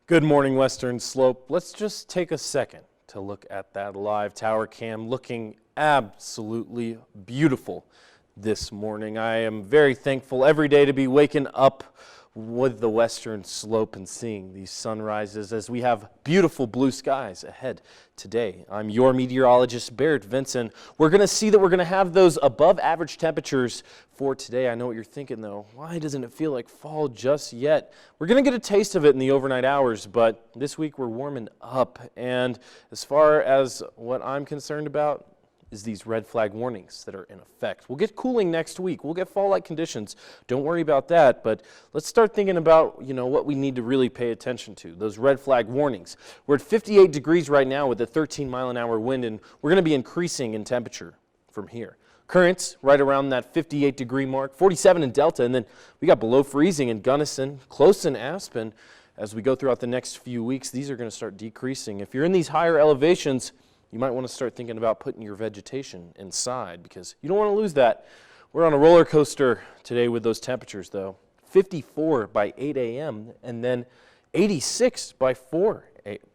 Good morning, Western Slope. Let's just take a second to look at that live tower cam looking absolutely beautiful this morning. I am very thankful every day to be waking up with the Western Slope and seeing these sunrises as we have beautiful blue skies ahead today. I'm your meteorologist, Barrett Vinson. We're going to see that we're going to have those above average temperatures for today. I know what you're thinking though. Why doesn't it feel like fall just yet? We're going to get a taste of it in the overnight hours, but this week we're warming up. And as far as what I'm concerned about, is these red flag warnings that are in effect. We'll get cooling next week. We'll get fall-like conditions. Don't worry about that, but let's start thinking about, what we need to really pay attention to, those red flag warnings. We're at 58 degrees right now with a 13-mile-an-hour wind, and we're going to be increasing in temperature from here. Currents right around that 58-degree mark, 47 in Delta, and then we got below freezing in Gunnison, close in Aspen. As we go throughout the next few weeks, these are going to start decreasing. If you're in these higher elevations, you might want to start thinking about putting your vegetation inside because you don't want to lose that. We're on a roller coaster today with those temperatures though. 54 by 8 a.m. and then 86 by 4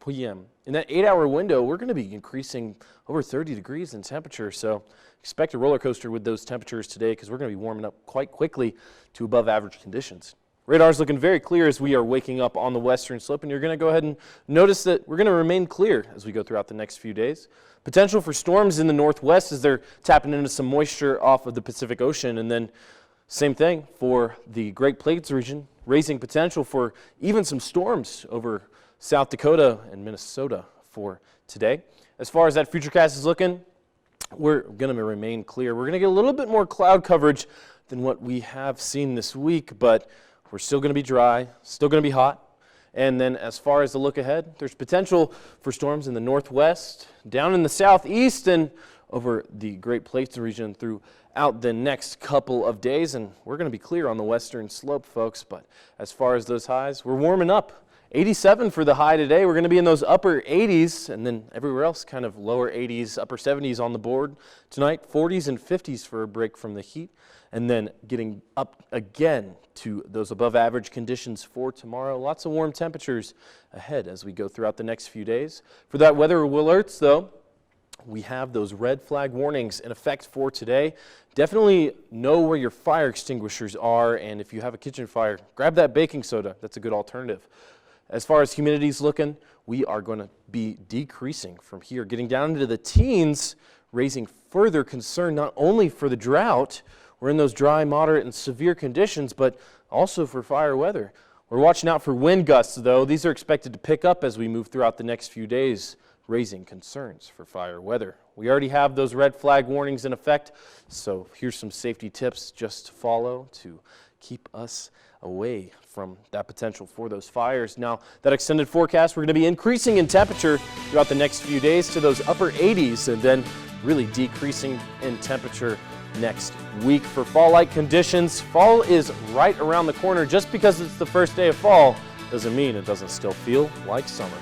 p.m. In that 8-hour window, we're going to be increasing over 30 degrees in temperature. So expect a roller coaster with those temperatures today because we're going to be warming up quite quickly to above average conditions. Radar's looking very clear as we are waking up on the Western Slope, and you're going to go ahead and notice that we're going to remain clear as we go throughout the next few days. Potential for storms in the northwest as they're tapping into some moisture off of the Pacific Ocean, and then same thing for the Great Plains region, raising potential for even some storms over South Dakota and Minnesota for today. As far as that futurecast is looking, we're going to remain clear. We're going to get a little bit more cloud coverage than what we have seen this week, but we're still going to be dry, still going to be hot. And then as far as the look ahead, there's potential for storms in the northwest, down in the southeast, and over the Great Plains region throughout the next couple of days. And we're going to be clear on the Western Slope, folks. But as far as those highs, we're warming up. 87 for the high today. We're going to be in those upper 80s, and then everywhere else kind of lower 80s, upper 70s on the board tonight. 40s and 50s for a break from the heat, and then getting up again to those above average conditions for tomorrow. Lots of warm temperatures ahead as we go throughout the next few days. For that weather alerts, though, we have those red flag warnings in effect for today. Definitely know where your fire extinguishers are, and if you have a kitchen fire, grab that baking soda. That's a good alternative. As far as humidity is looking, we are going to be decreasing from here, getting down into the teens, raising further concern not only for the drought, we're in those dry, moderate, and severe conditions, but also for fire weather. We're watching out for wind gusts, though. These are expected to pick up as we move throughout the next few days, raising concerns for fire weather. We already have those red flag warnings in effect, so here's some safety tips just to follow to keep us away from that potential for those fires. Now, that extended forecast, we're going to be increasing in temperature throughout the next few days to those upper 80s and then really decreasing in temperature next week for fall-like conditions. Fall is right around the corner. Just because it's the first day of fall doesn't mean it doesn't still feel like summer.